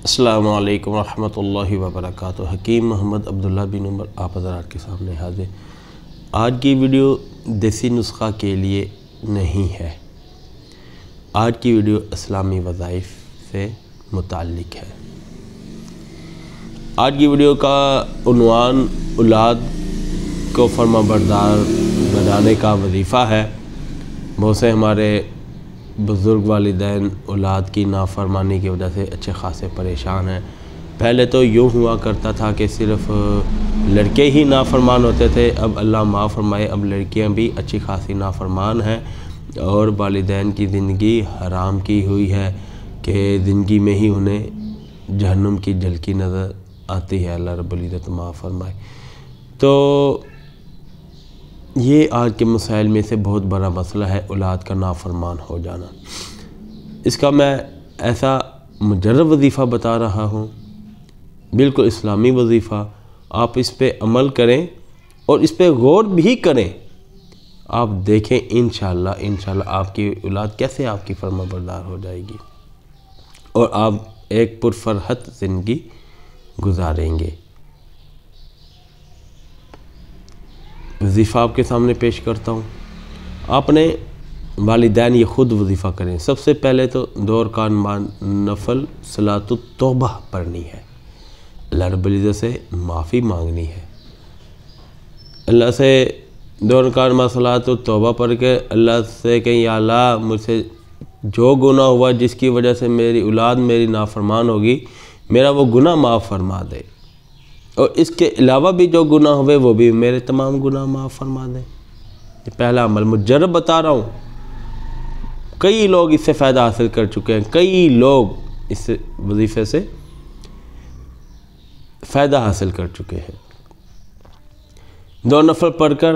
अस्सलामु अलैकुम रहमतुल्लाहि व बरकातुहू। हकीम मोहम्मद अब्दुल्ला बिन उमर आप हज़रात के सामने हाजिर। आज की वीडियो देसी नुस्खा के लिए नहीं है। आज की वीडियो इस्लामी वज़ाइफ से मुताल्लिक है। आज की वीडियो का उन्वान औलाद को फर्माबरदार बनाने का वजीफ़ा है। बहुत से हमारे बुज़ुर्ग वालिदैन औलाद की नाफरमानी की वजह से अच्छे खासे परेशान हैं। पहले तो यूँ हुआ करता था कि सिर्फ़ लड़के ही नाफरमान होते थे, अब अल्लाह माफ़ फरमाए अब लड़कियां भी अच्छी खासी नाफरमान हैं और वालिदैन की ज़िंदगी हराम की हुई है कि ज़िंदगी में ही उन्हें जहन्नुम की झलकी नज़र आती है। अल्लाह रब्बुल इज़्ज़त माफ़ फरमाए। तो ये आज के मसाइल में से बहुत बड़ा मसला है, औलाद का नाफरमान हो जाना। इसका मैं ऐसा मुजर्रब वजीफ़ा बता रहा हूँ, बिल्कुल इस्लामी वजीफ़ा। आप इस पे अमल करें और इस पे गौर भी करें। आप देखें इंशाअल्लाह आपकी औलाद कैसे आपकी फर्माबरदार हो जाएगी और आप एक पुरफरहत ज़िंदगी गुजारेंगे। वजीफ़ा आपके सामने पेश करता हूँ। आपने वालिदैन ये ख़ुद वजीफ़ा करें। सबसे पहले तो 2 रकात नफल सलातुत तौबा पढ़नी है, अल्लाह रब्बुल इज़्ज़त से माफ़ी मांगनी है। अल्लाह से 2 रकात सलातुत तौबा पढ़ के अल्लाह से कहीं या अल्लाह मुझसे जो गुनाह हुआ जिसकी वजह से मेरी औलाद मेरी नाफरमान होगी, मेरा वो गुनाह माफ़ फरमा दे और इसके अलावा भी जो गुनाह हुए वो भी मेरे तमाम गुनाह माफ़ फरमा दें। ये पहला अमल मुजर्रब बता रहा हूँ। कई लोग इससे फ़ायदा हासिल कर चुके हैं, कई लोग इस वजीफ़े से फ़ायदा हासिल कर चुके हैं। 2 नफल पढ़कर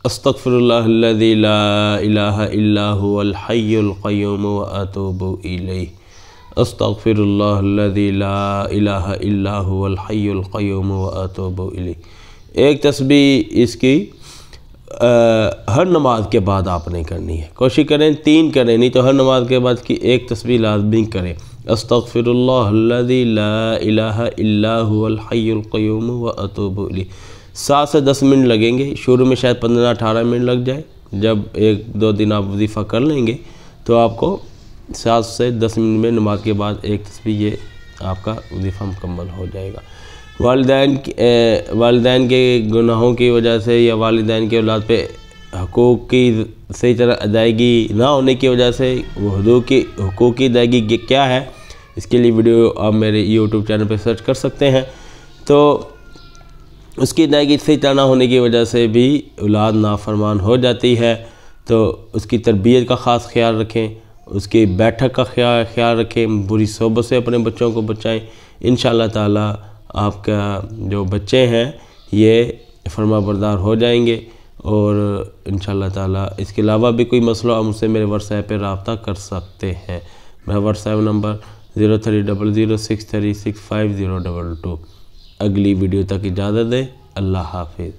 अस्तग़फिरुल्लाहल्लज़ी ला इलाहा इल्ला हुवल हय्युल क़य्यूम व अतूबु इलैहि, अस्तग़फिरुल्लाहल्लज़ी ला इलाहा इल्ला हुवल हय्युल क़य्यूम व अतूबु इलैहि। एक तस्बीह इसकी हर नमाज के बाद आपने करनी है। कोशिश करें 3 करें, नहीं तो हर नमाज के बाद की एक तस्बीह लाज़मी करें। अस्तग़फिरुल्लाहल्लज़ी ला इलाहा इल्ला हुवल हय्युल क़य्यूम व अतूबु इलैहि। 7 से 10 मिनट लगेंगे। शुरू में शायद 15-18 मिनट लग जाए। जब 1-2 दिन आप वजीफ़ा कर लेंगे तो आपको 7 से 10 मिनट में नमाज के बाद एक तस्बीह ये आपका वजीफ़ा मुकम्मल हो जाएगा। वालिदैन के गुनाहों की वजह से या वालिदैन के औलाद पे हकूक़ की सही तरह अदायगी ना होने की वजह से वो हकूक़ की अदायगी क्या है, इसके लिए वीडियो आप मेरे यूट्यूब चैनल पे सर्च कर सकते हैं। तो उसकी अदायगी सही तरह ना होने की वजह से भी औलाद नाफरमान हो जाती है। तो उसकी तरबियत का ख़ास ख्याल रखें, उसकी बैठक का ख्याल रखें, बुरी सोबत से अपने बच्चों को बचाएं। इंशाअल्लाह ताला आपका जो बच्चे हैं ये फर्माबरदार हो जाएंगे और इंशाअल्लाह ताला इसके अलावा भी कोई मसला आप मुझसे मेरे व्हाट्सएप पे रब्ता कर सकते हैं। मेरा व्हाट्सएप नंबर 0300636502। अगली वीडियो तक इजाज़त दें। अल्लाह हाफिज़।